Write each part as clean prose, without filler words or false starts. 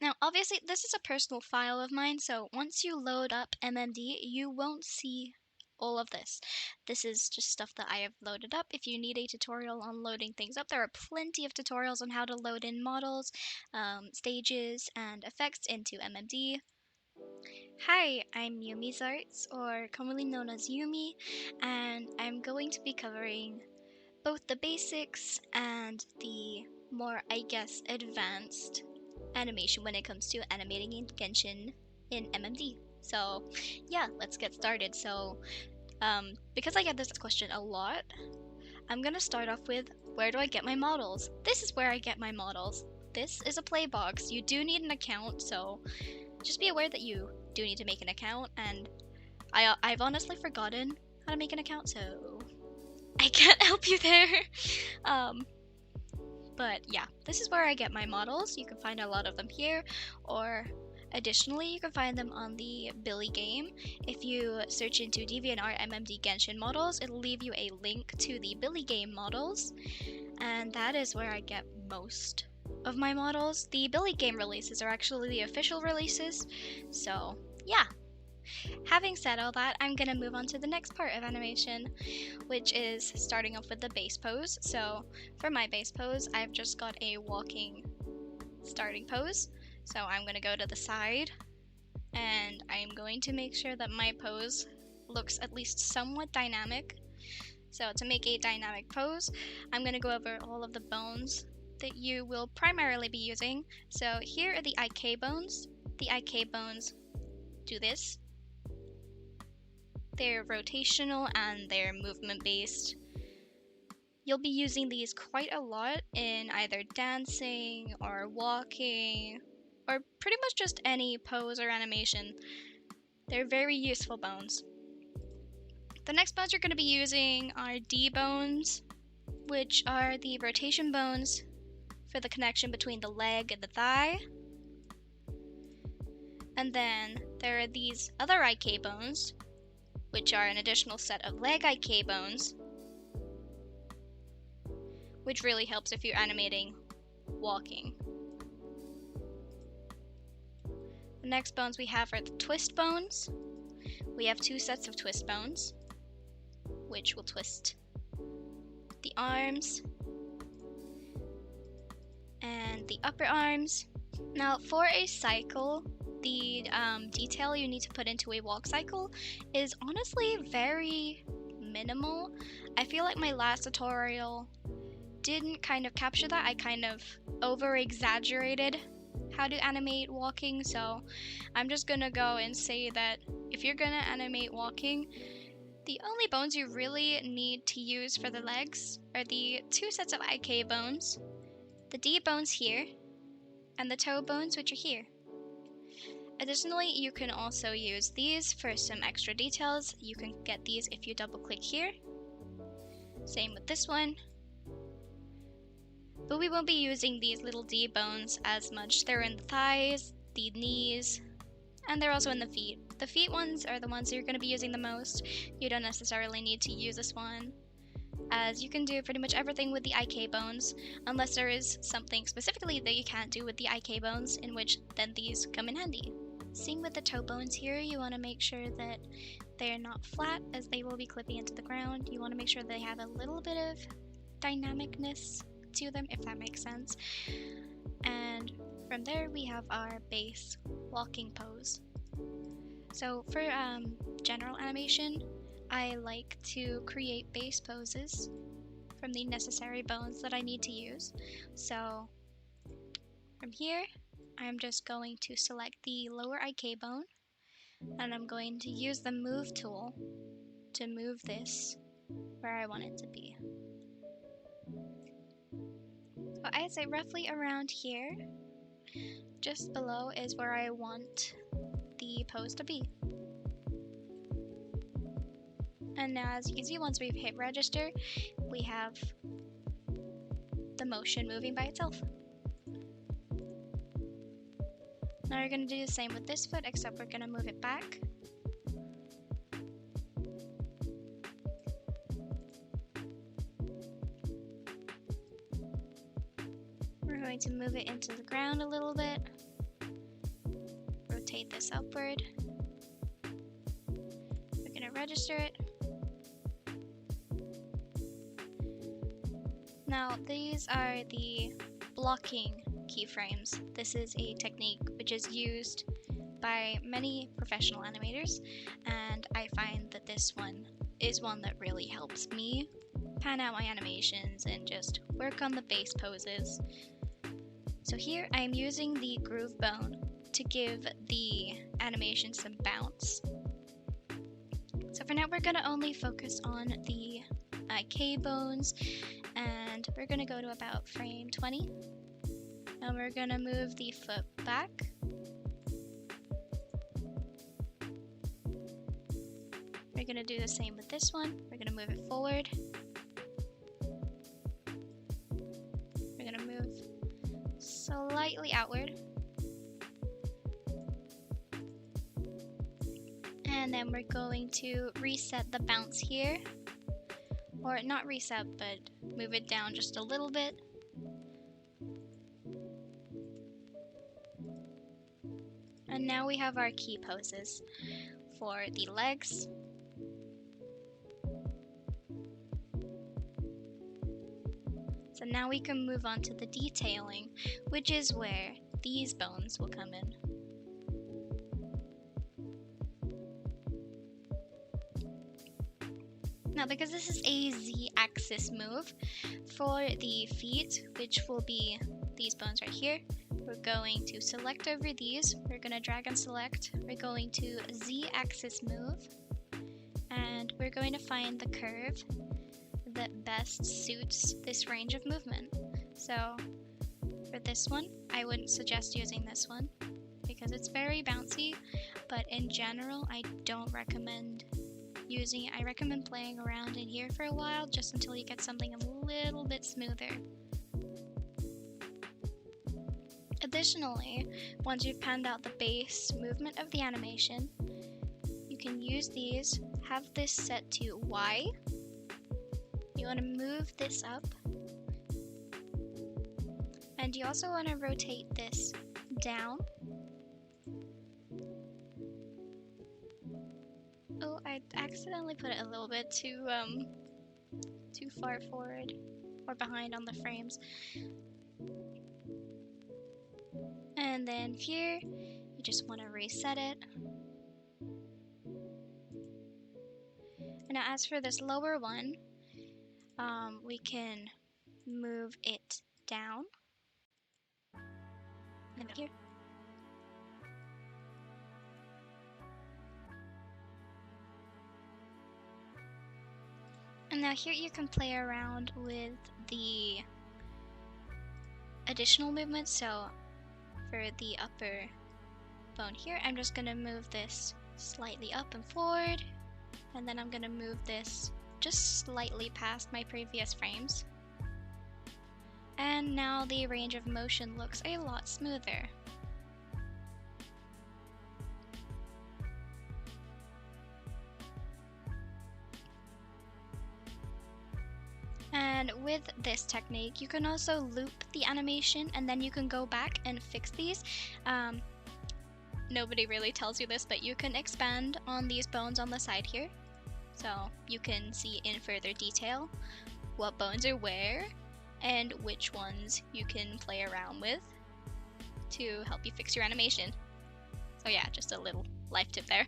Now, obviously, this is a personal file of mine, so once you load up MMD, you won't see all of this. This is just stuff that I have loaded up. If you need a tutorial on loading things up, there are plenty of tutorials on how to load in models, stages, and effects into MMD. Hi, I'm Yumi's Arts, or commonly known as Yumi, and I'm going to be covering both the basics and the more, I guess, advanced animation when it comes to animating in Genshin in MMD. So yeah, let's get started. So because I get this question a lot, I'm gonna start off with, where do I get my models? This is where I get my models. This is a play box. You do need an account, so just be aware that you do need to make an account, and I've honestly forgotten how to make an account, so I can't help you there. But yeah, this is where I get my models. You can find a lot of them here, or additionally, you can find them on the Billy game. If you search into DeviantArt MMD Genshin models, it'll leave you a link to the Billy game models, and that is where I get most of my models. The Billy game releases are actually the official releases, so yeah. Having said all that, I'm gonna move on to the next part of animation, which is starting off with the base pose. So for my base pose, I've just got a walking starting pose. So I'm gonna go to the side, and I'm going to make sure that my pose looks at least somewhat dynamic. So to make a dynamic pose, I'm gonna go over all of the bones that you will primarily be using. So here are the IK bones. The IK bones do this. They're rotational and they're movement based. You'll be using these quite a lot in either dancing or walking or pretty much just any pose or animation. They're very useful bones. The next bones you're going to be using are D bones, which are the rotation bones for the connection between the leg and the thigh. And then there are these other IK bones, which are an additional set of leg IK bones, which really helps if you're animating walking. The next bones we have are the twist bones. We have two sets of twist bones, which will twist the arms and the upper arms. Now for a cycle, the detail you need to put into a walk cycle is honestly very minimal. I feel like my last tutorial didn't kind of capture that. I kind of over exaggerated how to animate walking, so I'm just gonna go and say that if you're gonna animate walking, the only bones you really need to use for the legs are the two sets of IK bones, the D bones here, and the toe bones, which are here. Additionally, you can also use these for some extra details. You can get these if you double click here. Same with this one. But we won't be using these little D bones as much. They're in the thighs, the knees, and they're also in the feet. The feet ones are the ones you're going to be using the most. You don't necessarily need to use this one, as you can do pretty much everything with the IK bones, unless there is something specifically that you can't do with the IK bones, in which then these come in handy. Same with the toe bones here, you want to make sure that they're not flat, as they will be clipping into the ground. You want to make sure they have a little bit of dynamicness to them, if that makes sense. And from there we have our base walking pose. So for general animation, I like to create base poses from the necessary bones that I need to use. So from here, I'm just going to select the lower IK bone, and I'm going to use the move tool to move this where I want it to be. So I'd say roughly around here, just below is where I want the pose to be. And now, as you can see, once we've hit register, we have the motion moving by itself. Now we're going to do the same with this foot, except we're going to move it back. We're going to move it into the ground a little bit. rotate this upward. We're gonna register it. Now these are the blocking keyframes. This is a technique which is used by many professional animators, and I find that this one is one that really helps me pan out my animations and just work on the base poses. So here I'm using the groove bone to give the animation some bounce. So for now we're going to only focus on the K bones, and we're going to go to about frame 20, and we're going to move the foot back. We're going to do the same with this one. We're going to move it forward. We're going to move slightly outward. And then we're going to reset the bounce here. Or not reset, but move it down just a little bit. And now we have our key poses for the legs. So now we can move on to the detailing, which is where these bones will come in. Now, because this is a Z-axis move, for the feet, which will be these bones right here, we're going to select over these, we're going to drag and select, we're going to Z-axis move, and we're going to find the curve that best suits this range of movement. So for this one, I wouldn't suggest using this one because it's very bouncy, but in general, I don't recommend using it. I recommend playing around in here for a while just until you get something a little bit smoother. Additionally, once you've panned out the base movement of the animation, you can use these, have this set to Y. You want to move this up, and you also want to rotate this down. Oh, I accidentally put it a little bit too far forward or behind on the frames. And then here, you just want to reset it. And now as for this lower one, we can move it down. And here. And now here you can play around with the additional movements. So for the upper bone here, I'm just going to move this slightly up and forward. And then I'm going to move this just slightly past my previous frames. And now the range of motion looks a lot smoother. And with this technique, you can also loop the animation and then you can go back and fix these. Nobody really tells you this, but you can expand on these bones on the side here. So you can see in further detail what bones are where and which ones you can play around with to help you fix your animation. So yeah, just a little life tip there.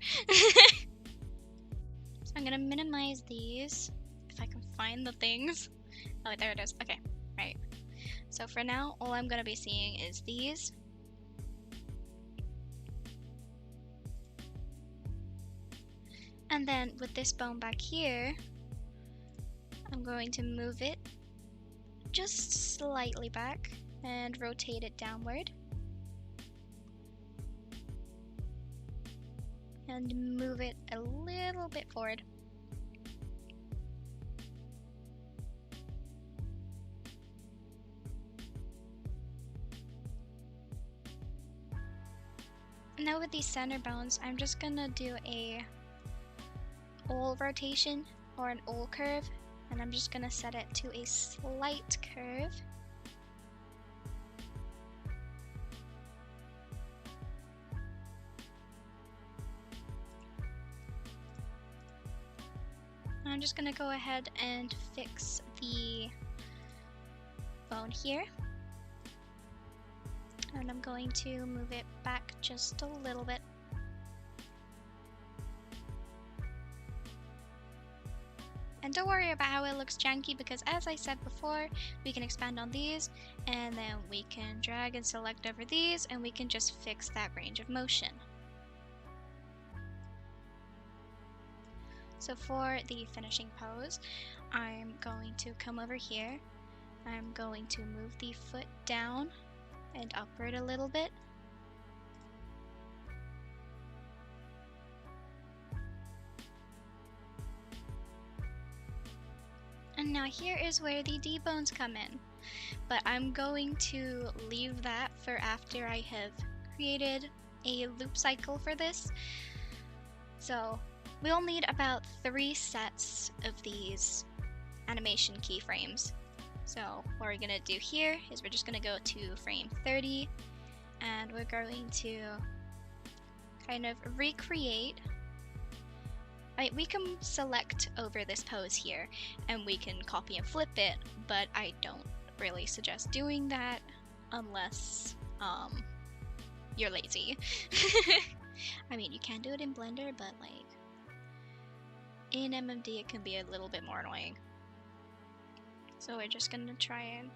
So I'm gonna minimize these if I can find the things. Oh, there it is. Okay, right. So for now, all I'm gonna be seeing is these. And then with this bone back here, I'm going to move it just slightly back and rotate it downward. And move it a little bit forward. Now with these center bones, I'm just gonna do a all rotation or an all curve, and I'm just gonna set it to a slight curve. I'm just gonna go ahead and fix the bone here. And I'm going to move it back just a little bit. And don't worry about how it looks janky, because as I said before, we can expand on these and then we can drag and select over these and we can just fix that range of motion. So for the finishing pose, I'm going to come over here. I'm going to move the foot down and upward a little bit. And now here is where the D-bones come in, but I'm going to leave that for after I have created a loop cycle for this. So we'll need about 3 sets of these animation keyframes. So what we're gonna do here is we're just gonna go to frame 30 and we're going to kind of recreate. We can select over this pose here and we can copy and flip it, but I don't really suggest doing that unless you're lazy. I mean, you can do it in Blender, but like in MMD it can be a little bit more annoying. So we're just gonna try and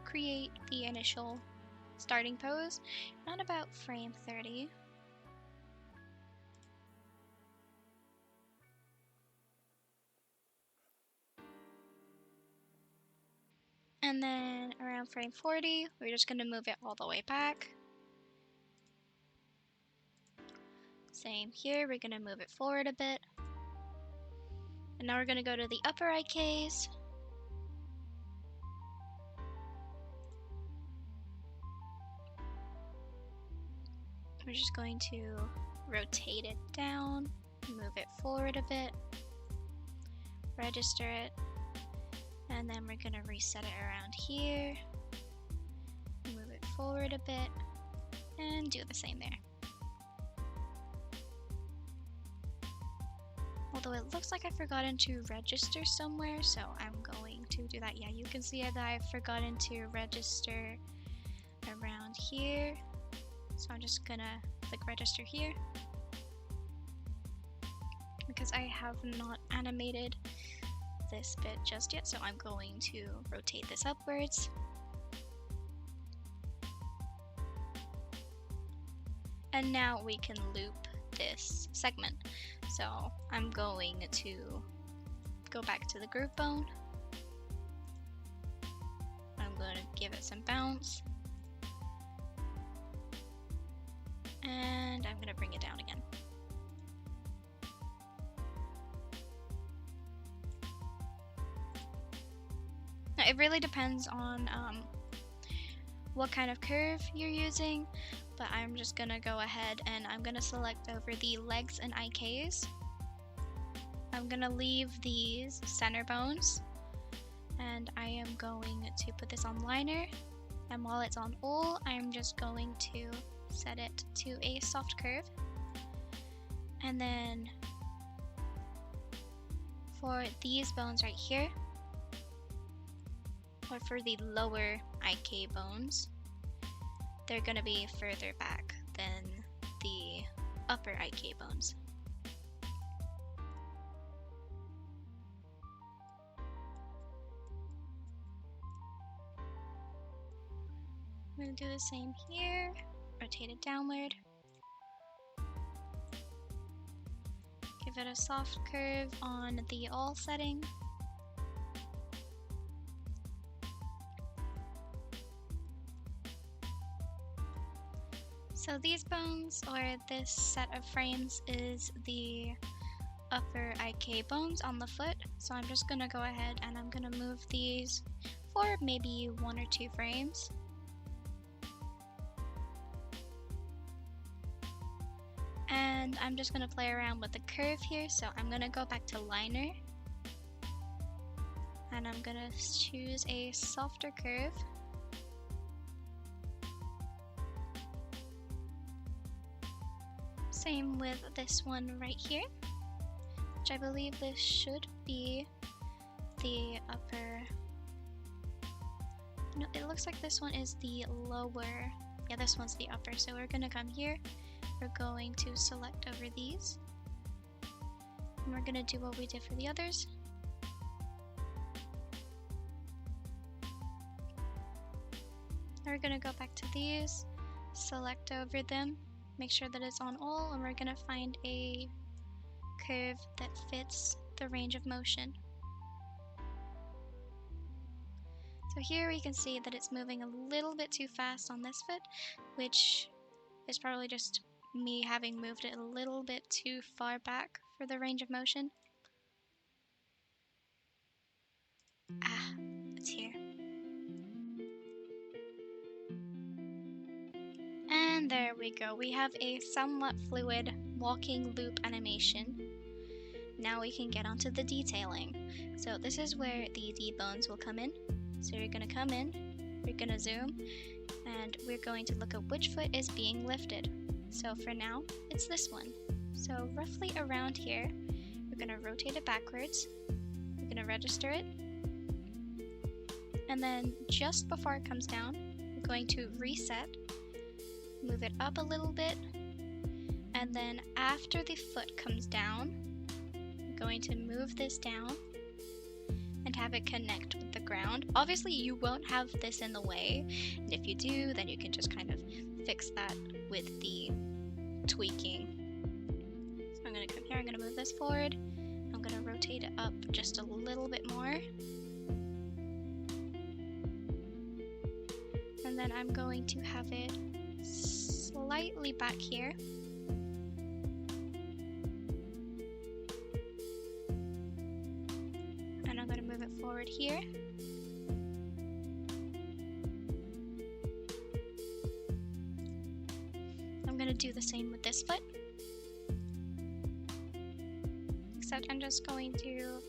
create the initial starting pose, not about frame 30. And then around frame 40, we're just going to move it all the way back. Same here, we're going to move it forward a bit. And now we're going to go to the upper IKs. We're just going to rotate it down, move it forward a bit, register it. And then we're gonna reset it around here, move it forward a bit, and do the same there. Although it looks like I've forgotten to register somewhere, so I'm going to do that. Yeah, you can see that I've forgotten to register around here. So I'm just gonna click register here, because I have not animated this bit just yet, so I'm going to rotate this upwards. And now we can loop this segment. So I'm going to go back to the groove bone. I'm going to give it some bounce. And I'm going to bring it down again. Now, it really depends on what kind of curve you're using, but I'm just going to go ahead and I'm going to select over the legs and IKs. I'm going to leave these center bones, and I am going to put this on liner, and while it's on all, I'm just going to set it to a soft curve. And then for these bones right here, or for the lower IK bones, they're going to be further back than the upper IK bones. I'm going to do the same here, rotate it downward, give it a soft curve on the all setting. So these bones, or this set of frames, is the upper IK bones on the foot. So I'm just going to go ahead and I'm going to move these for maybe 1 or 2 frames. And I'm just going to play around with the curve here. So I'm going to go back to liner. And I'm going to choose a softer curve. Same with this one right here. which I believe this should be the upper. No, it looks like this one is the lower. Yeah, this one's the upper. So we're gonna come here. We're going to select over these. And we're gonna do what we did for the others. We're gonna go back to these, select over them, make sure that it's on all, and we're gonna find a curve that fits the range of motion. So here we can see that it's moving a little bit too fast on this foot, which is probably just me having moved it a little bit too far back for the range of motion. It's here. And there we go. We have a somewhat fluid walking loop animation. Now we can get onto the detailing. So this is where the D-bones will come in. So you're going to come in, you're going to zoom, and we're going to look at which foot is being lifted. So for now, it's this one. So roughly around here, we're going to rotate it backwards. We're going to register it. And then just before it comes down, we're going to reset, move it up a little bit, and then after the foot comes down, I'm going to move this down and have it connect with the ground. Obviously you won't have this in the way, and if you do, then you can just kind of fix that with the tweaking. So I'm going to come here, I'm going to move this forward, I'm going to rotate it up just a little bit more, and then I'm going to have it slightly back here. And I'm going to move it forward here. I'm going to do the same with this foot. Except I'm just going to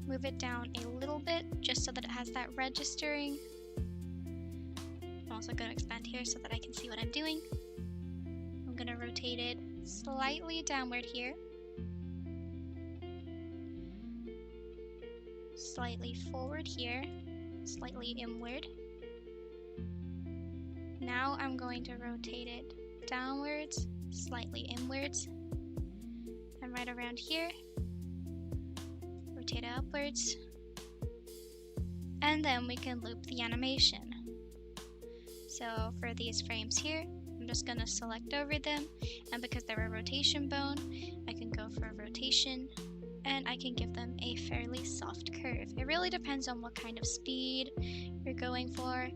move it down a little bit just so that it has that registering. I'm also going to expand here so that I can see what I'm doing. I'm going to rotate it slightly downward here, slightly forward here, slightly inward. Now I'm going to rotate it downwards, slightly inwards, and right around here, rotate it upwards, and then we can loop the animation. So for these frames here, I'm just going to select over them, and because they're a rotation bone, I can go for a rotation, and I can give them a fairly soft curve. It really depends on what kind of speed you're going for.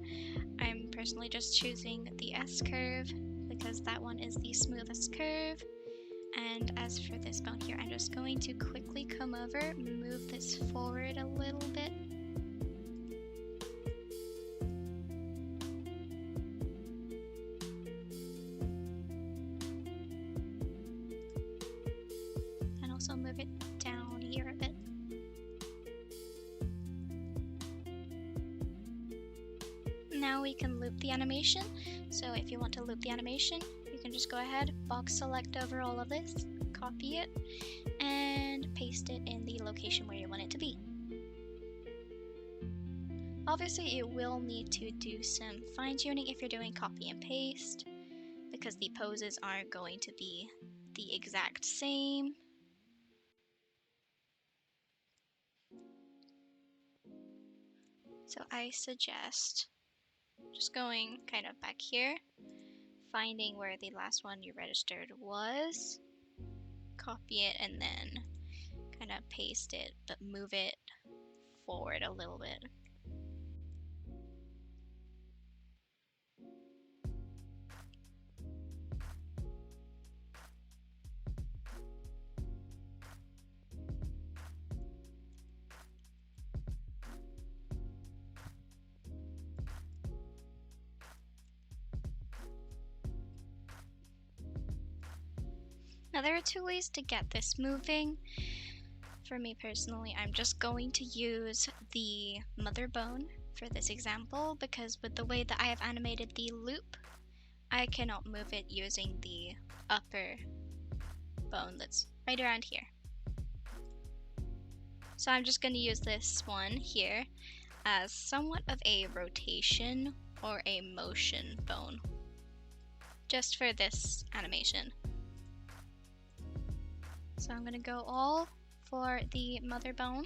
I'm personally just choosing the S curve because that one is the smoothest curve. And as for this bone here, I'm just going to quickly come over, move this forward a little bit. And also move it down here a bit. Now we can loop the animation. So if you want to loop the animation, you can just go ahead, box select over all of this, copy it, and paste it in the location where you want it to be. Obviously, you will need to do some fine-tuning if you're doing copy and paste, because the poses aren't going to be the exact same. So I suggest just going kind of back here, finding where the last one you registered was, copy it, and then kind of paste it, but move it forward a little bit. Now there are two ways to get this moving. For me personally, I'm just going to use the mother bone for this example because with the way that I have animated the loop, I cannot move it using the upper bone that's right around here. So I'm just going to use this one here as somewhat of a rotation or a motion bone, just for this animation. So I'm going to go all for the mother bone,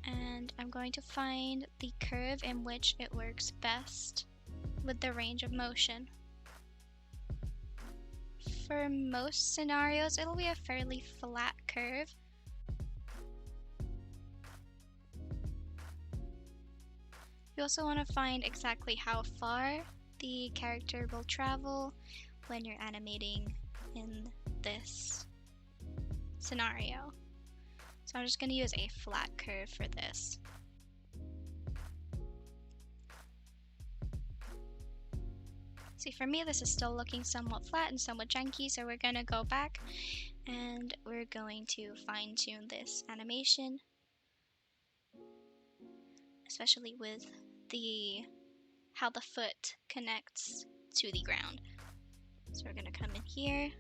and I'm going to find the curve in which it works best with the range of motion. For most scenarios, it'll be a fairly flat curve. You also want to find exactly how far the character will travel when you're animating in this scenario. So I'm just going to use a flat curve for this. See, for me this is still looking somewhat flat and somewhat janky, so we're going to go back and we're going to fine-tune this animation, especially with how the foot connects to the ground. So we're going to come in here.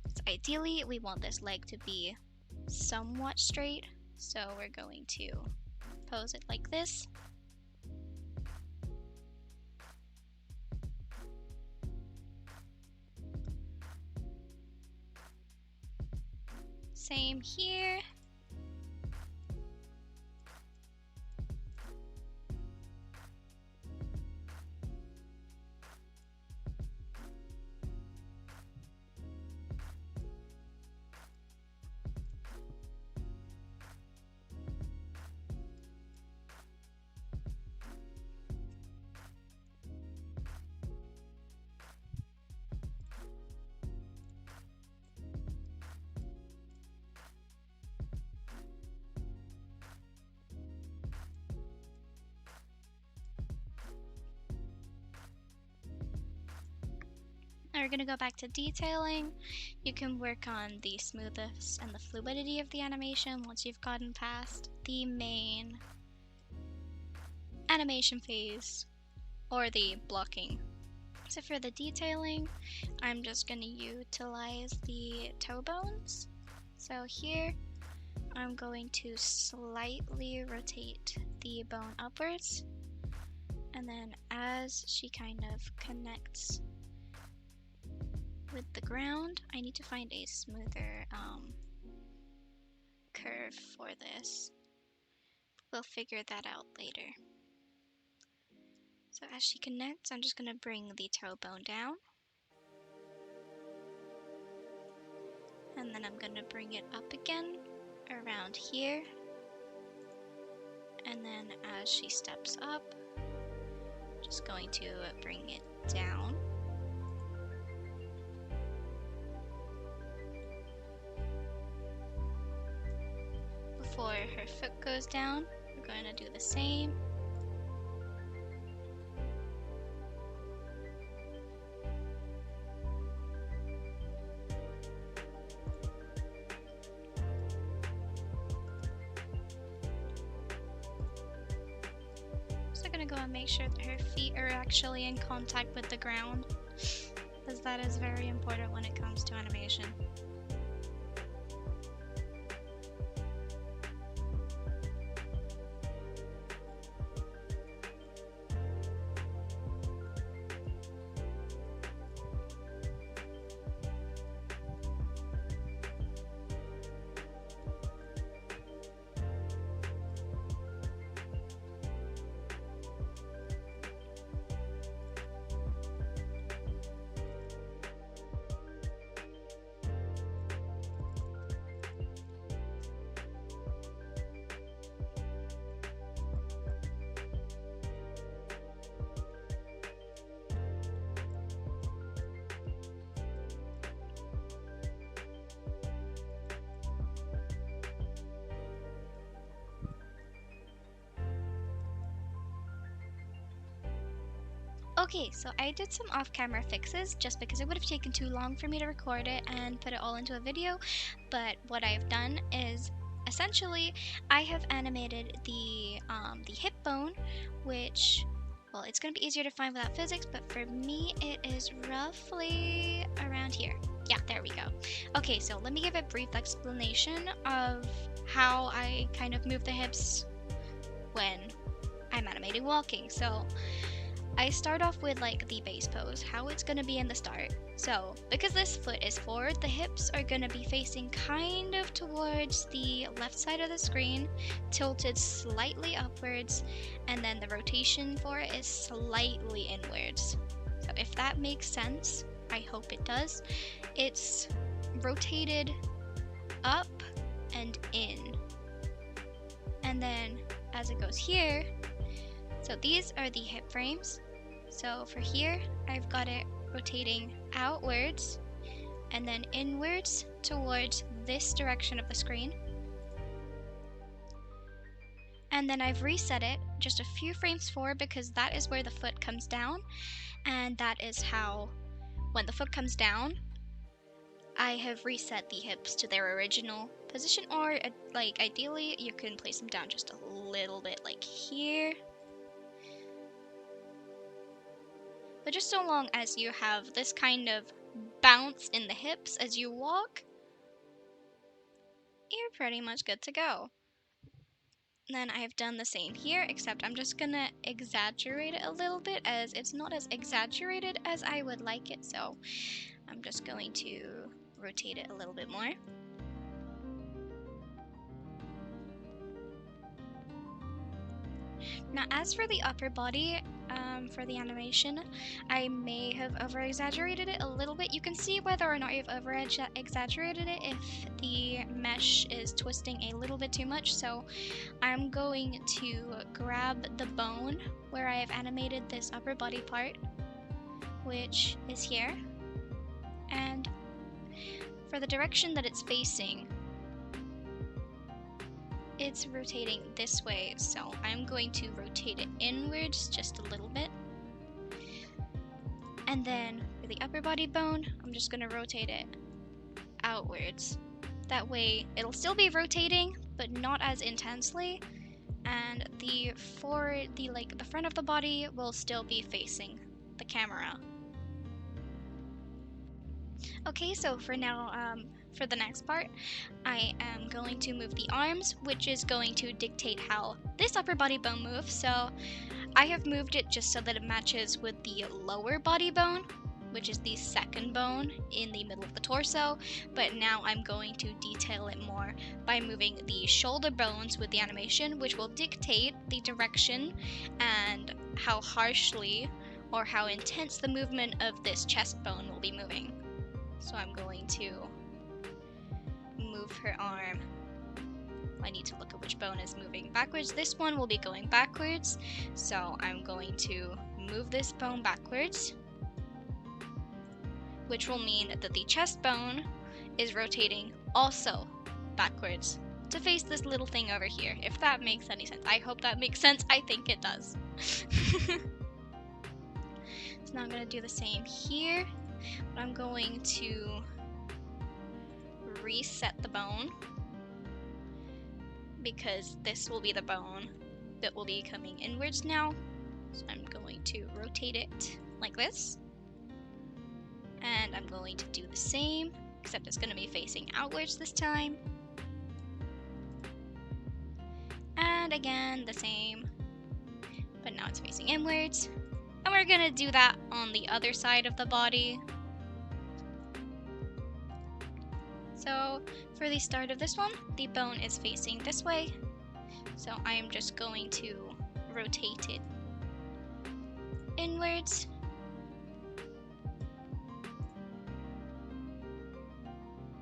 So ideally we want this leg to be somewhat straight, so we're going to pose it like this. Same here. Now we're going to go back to detailing. You can work on the smoothness and the fluidity of the animation once you've gotten past the main animation phase or the blocking. So for the detailing, I'm just going to utilize the toe bones. So here I'm going to slightly rotate the bone upwards, and then as she kind of connects with the ground, I need to find a smoother curve for this. We'll figure that out later. So as she connects, I'm just going to bring the toe bone down, and then I'm going to bring it up again around here, and then as she steps up, just going to bring it down. Before her foot goes down, we're going to do the same. So I'm going to go and make sure that her feet are actually in contact with the ground, because that is very important when it comes to animation. Okay, so I did some off-camera fixes just because it would have taken too long for me to record it and put it all into a video, but what I've done is essentially I have animated the hip bone, which, well, it's going to be easier to find without physics, but for me it is roughly around here. Yeah, there we go. Okay, so let me give a brief explanation of how I kind of move the hips when I'm animating walking. So I start off with like the base pose, how it's gonna be in the start. So because this foot is forward, the hips are gonna be facing kind of towards the left side of the screen, tilted slightly upwards, and then the rotation for it is slightly inwards. So if that makes sense, I hope it does. It's rotated up and in. And then as it goes here, so these are the hip frames. So for here, I've got it rotating outwards and then inwards towards this direction of the screen. And then I've reset it just a few frames forward because that is where the foot comes down. And that is how, when the foot comes down, I have reset the hips to their original position, or like ideally you can place them down just a little bit like here. But just so long as you have this kind of bounce in the hips as you walk, you're pretty much good to go. Then I've done the same here, except I'm just gonna exaggerate it a little bit as it's not as exaggerated as I would like it, so I'm just going to rotate it a little bit more. Now, as for the upper body, for the animation, I may have over-exaggerated it a little bit. You can see whether or not you've over-exaggerated it if the mesh is twisting a little bit too much. So I'm going to grab the bone where I have animated this upper body part, which is here, and for the direction that it's facing, it's rotating this way, so I'm going to rotate it inwards just a little bit. And then for the upper body bone, I'm just going to rotate it outwards. That way it'll still be rotating, but not as intensely, and the front of the body will still be facing the camera. Okay, so for now, for the next part, I am going to move the arms, which is going to dictate how this upper body bone moves. So I have moved it just so that it matches with the lower body bone, which is the second bone in the middle of the torso, but now I'm going to detail it more by moving the shoulder bones with the animation, which will dictate the direction and how harshly or how intense the movement of this chest bone will be moving. So I'm going to move her arm. I need to look at which bone is moving backwards. This one will be going backwards, so I'm going to move this bone backwards, which will mean that the chest bone is rotating also backwards to face this little thing over here, if that makes any sense. I hope that makes sense. I think it does. So now I'm going to do the same here. But I'm going to reset the bone because this will be the bone that will be coming inwards now. So I'm going to rotate it like this. And I'm going to do the same, except it's going to be facing outwards this time. And again, the same, but now it's facing inwards. And we're going to do that on the other side of the body. So for the start of this one, the bone is facing this way. So I am just going to rotate it inwards.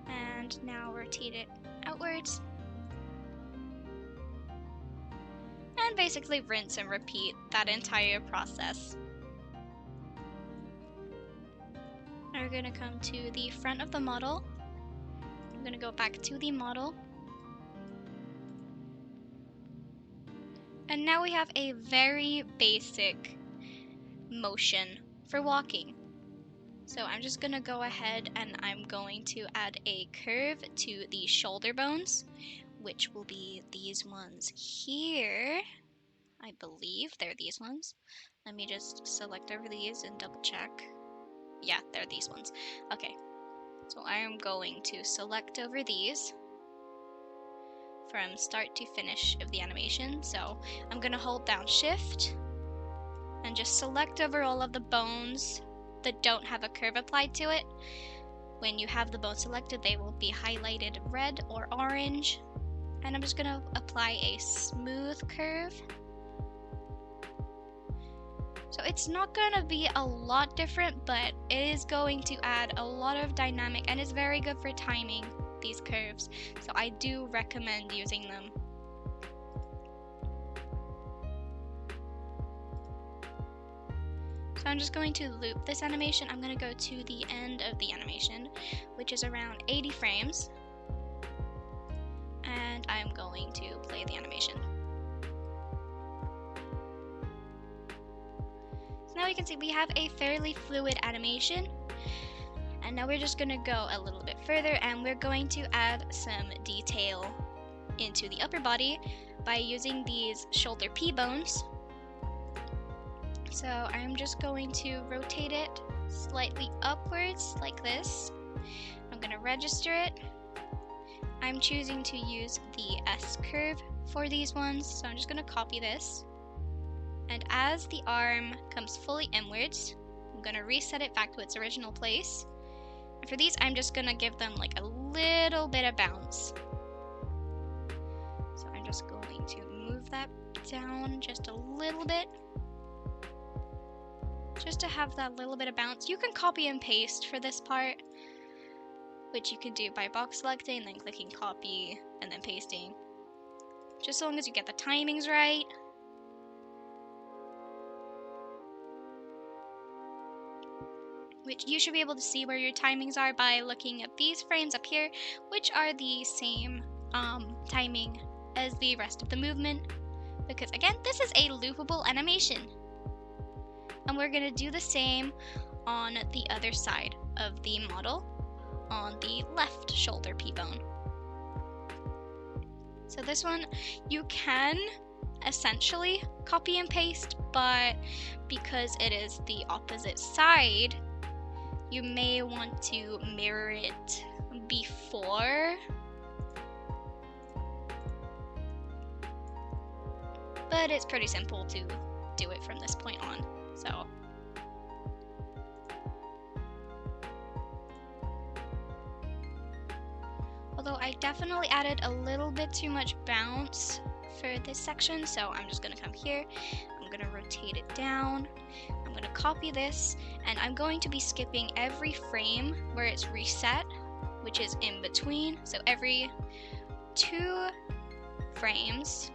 And now rotate it outwards. And basically rinse and repeat that entire process. Now we're going to come to the front of the model. I'm going to go back to the model. And now we have a very basic motion for walking. So I'm just going to go ahead and I'm going to add a curve to the shoulder bones, which will be these ones here. I believe they're these ones. Let me just select over these and double check. Yeah, they're these ones. Okay. So I am going to select over these from start to finish of the animation. So I'm going to hold down shift and just select over all of the bones that don't have a curve applied to it. When you have the bone selected, they will be highlighted red or orange. And I'm just going to apply a smooth curve. So it's not going to be a lot different, but it is going to add a lot of dynamic, and it's very good for timing these curves. So I do recommend using them. So I'm just going to loop this animation. I'm going to go to the end of the animation, which is around 80 frames. And I'm going to play the animation. Now you can see we have a fairly fluid animation, and now we're just going to go a little bit further, and we're going to add some detail into the upper body by using these shoulder P bones. So I'm just going to rotate it slightly upwards like this. I'm going to register it. I'm choosing to use the S curve for these ones, so I'm just going to copy this. And as the arm comes fully inwards, I'm going to reset it back to its original place. And for these, I'm just going to give them like a little bit of bounce. So I'm just going to move that down just a little bit, just to have that little bit of bounce. You can copy and paste for this part, which you can do by box selecting, then clicking copy, and then pasting. Just as long as you get the timings right. Which you should be able to see where your timings are by looking at these frames up here, which are the same timing as the rest of the movement. Because again, this is a loopable animation. And we're going to do the same on the other side of the model, on the left shoulder P bone. So this one, you can essentially copy and paste, but because it is the opposite side, you may want to mirror it before. But it's pretty simple to do it from this point on. So although I definitely added a little bit too much bounce for this section, so I'm just going to come here, I'm going to rotate it down, I'm going to copy this, and I'm going to be skipping every frame where it's reset, which is in between. So every 2 frames,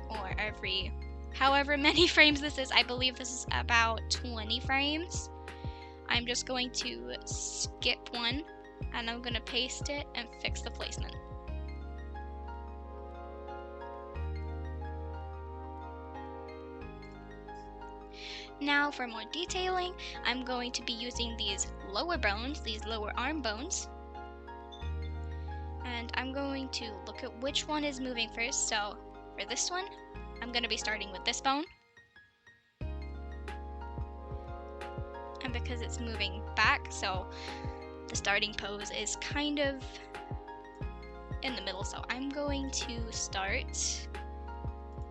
or every however many frames this is, I believe this is about 20 frames, I'm just going to skip one, and I'm going to paste it and fix the placement. Now for more detailing, I'm going to be using these lower bones, these lower arm bones. And I'm going to look at which one is moving first. So for this one, I'm going to be starting with this bone. And because it's moving back, so the starting pose is kind of in the middle. So I'm going to start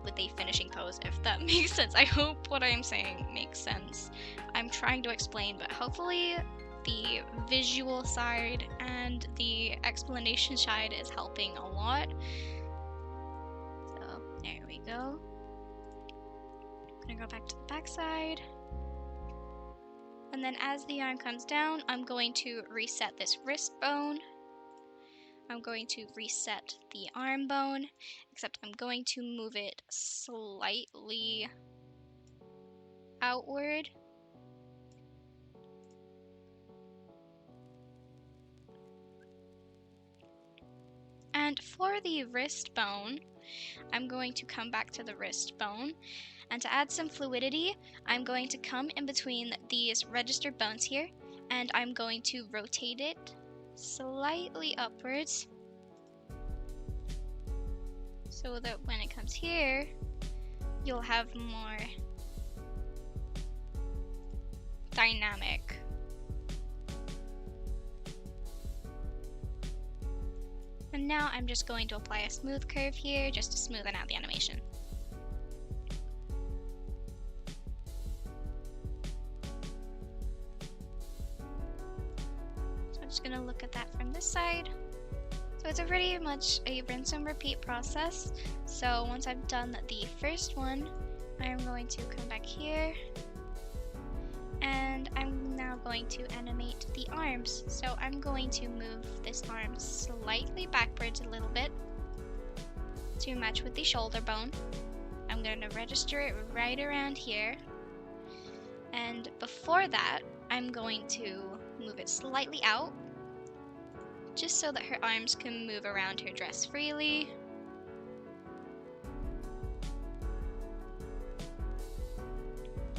with a finishing pose, if that makes sense. I hope what I'm saying makes sense. I'm trying to explain, but hopefully the visual side and the explanation side is helping a lot. So there we go. I'm gonna go back to the back side. And then as the arm comes down, I'm going to reset this wrist bone. I'm going to reset the arm bone, except I'm going to move it slightly outward. And for the wrist bone, I'm going to come back to the wrist bone. And to add some fluidity, I'm going to come in between these registered bones here, and I'm going to rotate it slightly upwards so that when it comes here, you'll have more dynamic And now I'm just going to apply a smooth curve here just to smoothen out the animation. So I'm just going to look at that from this side. So it's pretty much a rinse and repeat process. So once I've done the first one, I'm going to come back here and I'm now going to animate the arms. So I'm going to move this arm slightly backwards a little bit to match with the shoulder bone. I'm going to register it right around here. And before that, I'm going to move it slightly out, just so that her arms can move around her dress freely.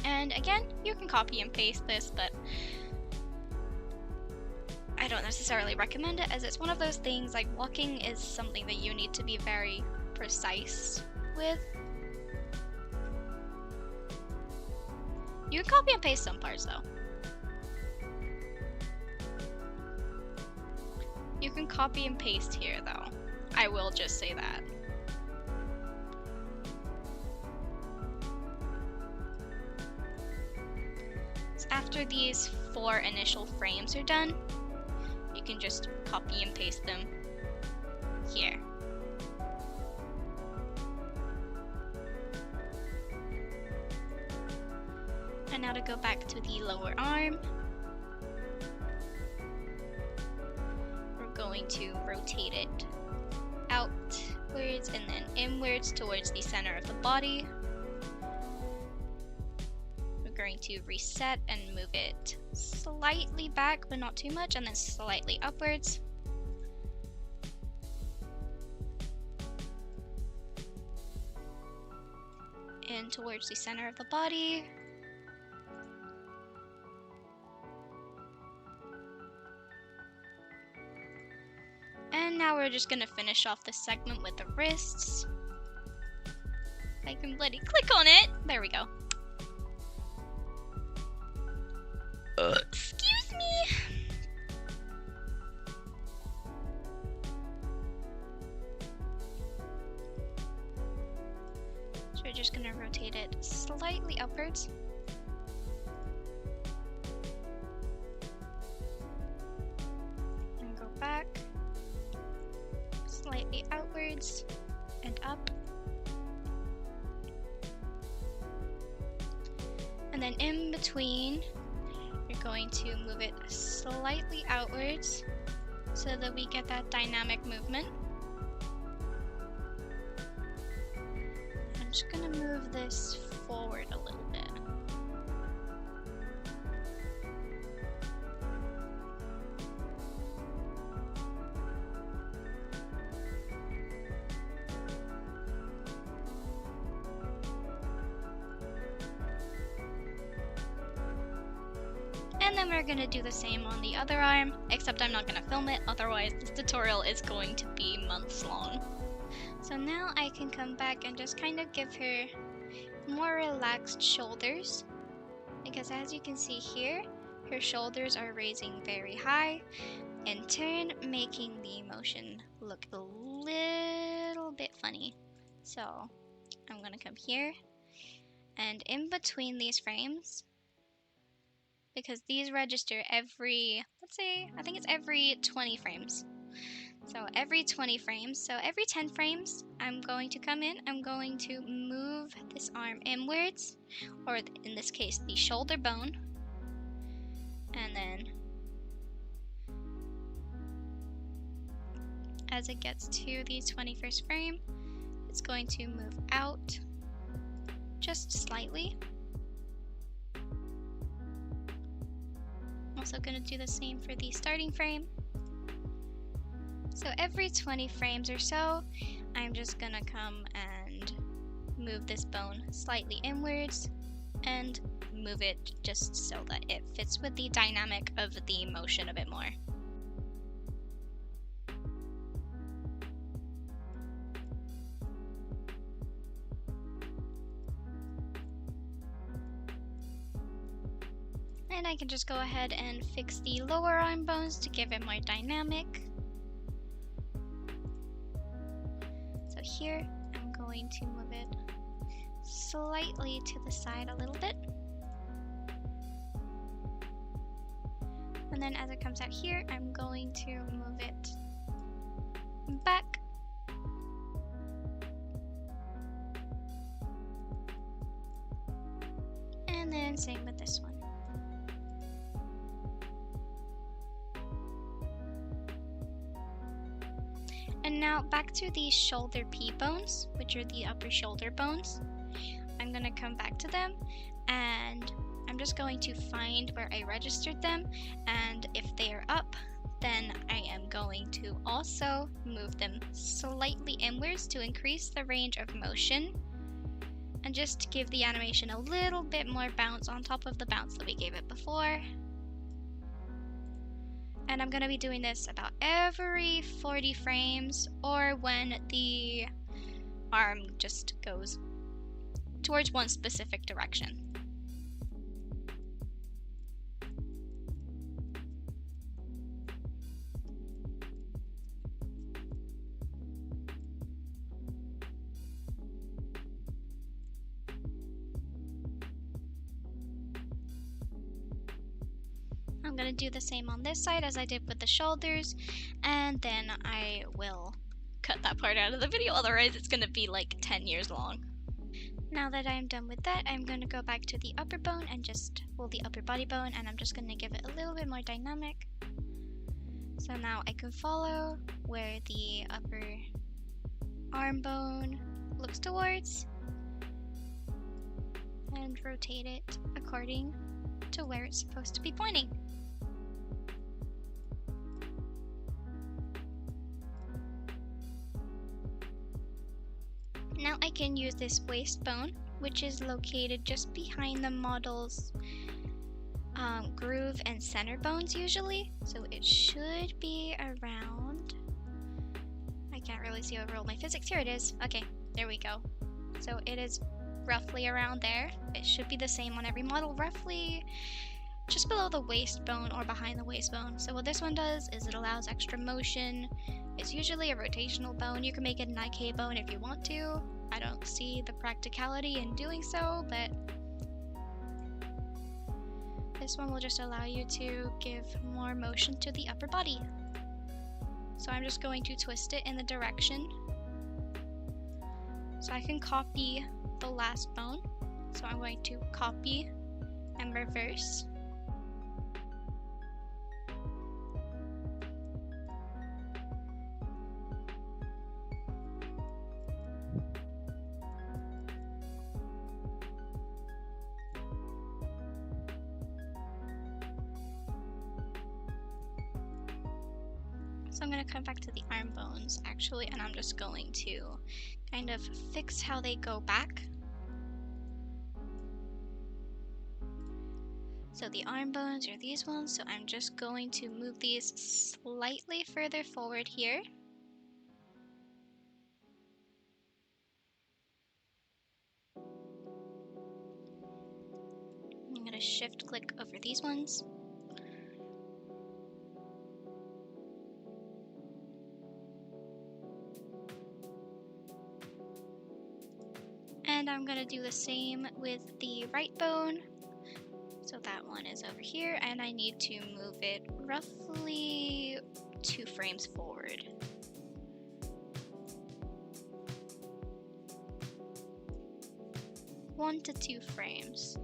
And again, you can copy and paste this, but I don't necessarily recommend it, as it's one of those things like walking is something that you need to be very precise with. You can copy and paste some parts though. You can copy and paste here though. I will just say that. So after these 4 initial frames are done, you can just copy and paste them here. And now to go back to the lower arm, we're going to rotate it outwards and then inwards towards the center of the body. We're going to reset and move it slightly back, but not too much, and then slightly upwards. And towards the center of the body. And now we're just gonna finish off this segment with the wrists. I can bloody click on it. There we go. Excuse me. So we're just gonna rotate it slightly upwards. And go back. Slightly outwards and up. And then in between, you're going to move it slightly outwards so that we get that dynamic movement. I'm just going to move this forward a little bit. And then we're going to do the same on the other arm, except I'm not going to film it, otherwise this tutorial is going to be months long. So now I can come back and just kind of give her more relaxed shoulders, because as you can see here, her shoulders are raising very high, in turn making the motion look a little bit funny. So I'm going to come here, and in between these frames, because these register every, let's say, I think it's every 20 frames. So every 20 frames, so every 10 frames, I'm going to come in, I'm going to move this arm inwards, or in this case, the shoulder bone. And then, as it gets to the 21st frame, it's going to move out just slightly. Also going to do the same for the starting frame. So every 20 frames or so, I'm just going to come and move this bone slightly inwards and move it just so that it fits with the dynamic of the motion a bit more. And I can just go ahead and fix the lower arm bones to give it more dynamic. here, I'm going to move it slightly to the side a little bit. And then as it comes out here, I'm going to move it back. And then same with this one. And now back to the shoulder P bones, which are the upper shoulder bones. I'm gonna come back to them and I'm just going to find where I registered them, and if they are up, then I am going to also move them slightly inwards to increase the range of motion and just give the animation a little bit more bounce on top of the bounce that we gave it before. And I'm going to be doing this about every 40 frames, or when the arm just goes towards one specific direction. I'm going to do the same on this side as I did with the shoulders, and then I will cut that part out of the video, otherwise it's going to be like 10 years long. Now that I'm done with that, I'm going to go back to the upper bone and the upper body bone, and I'm just going to give it a little bit more dynamic. So now I can follow where the upper arm bone looks towards and rotate it according to where it's supposed to be pointing. Now I can use this waist bone, which is located just behind the model's groove and center bones usually. So it should be around, I can't really see over all my physics. Here it is. Okay, there we go. So it is roughly around there. It should be the same on every model, roughly just below the waist bone or behind the waist bone. So what this one does is it allows extra motion. It's usually a rotational bone. You can make it an IK bone if you want to. I don't see the practicality in doing so, but this one will just allow you to give more motion to the upper body. So I'm just going to twist it in the direction so I can copy the last bone. So I'm going to copy and reverse. So I'm going to come back to the arm bones actually, and I'm just going to kind of fix how they go back. So the arm bones are these ones, so I'm just going to move these slightly further forward here. I'm going to shift click over these ones. And I'm going to do the same with the right bone. So that one is over here, and I need to move it roughly 2 frames forward. One to 2 frames.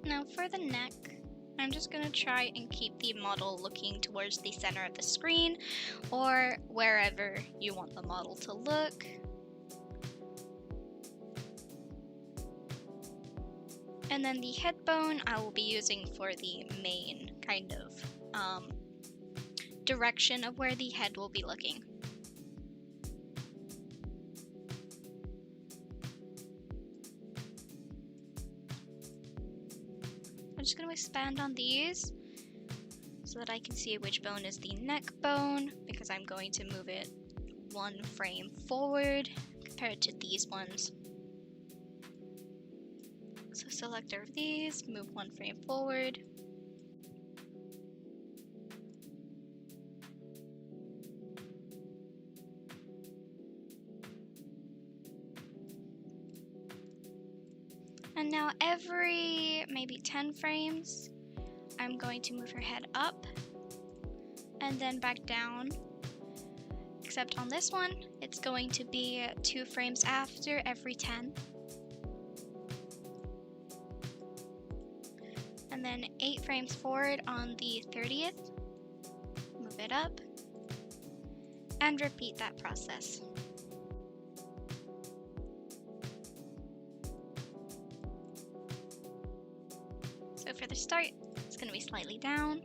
Now for the neck, I'm just going to try and keep the model looking towards the center of the screen or wherever you want the model to look. And then the head bone I will be using for the main kind of direction of where the head will be looking. I'm just going to expand on these so that I can see which bone is the neck bone, because I'm going to move it 1 frame forward compared to these ones. So select over these, move 1 frame forward. And now every maybe 10 frames, I'm going to move her head up and then back down. Except on this one, it's going to be 2 frames after every 10. And then 8 frames forward on the 30th. Move it up. And repeat that process. So for the start, it's going to be slightly down.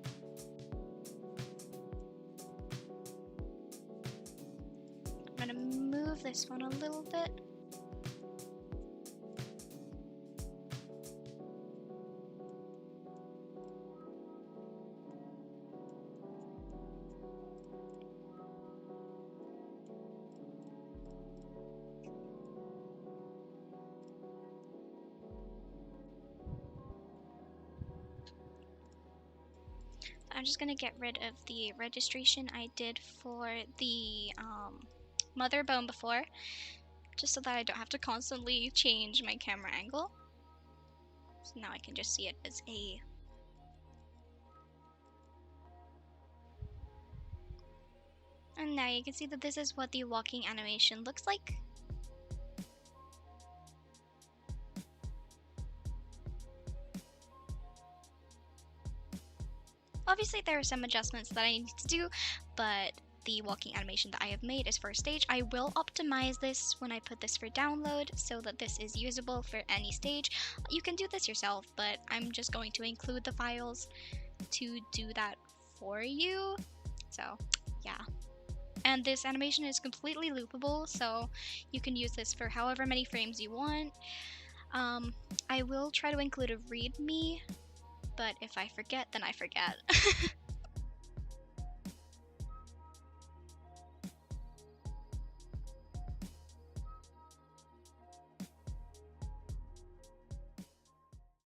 I'm going to move this one a little bit. I'm just going to get rid of the registration I did for the mother bone before, just so that I don't have to constantly change my camera angle. So now I can just see it as a... And now you can see that this is what the walking animation looks like. Obviously there are some adjustments that I need to do, but the walking animation that I have made is for stage. I will optimize this when I put this for download so that this is usable for any stage. You can do this yourself, but I'm just going to include the files to do that for you. So yeah. And this animation is completely loopable, so you can use this for however many frames you want. I will try to include a readme, but if I forget, then I forget.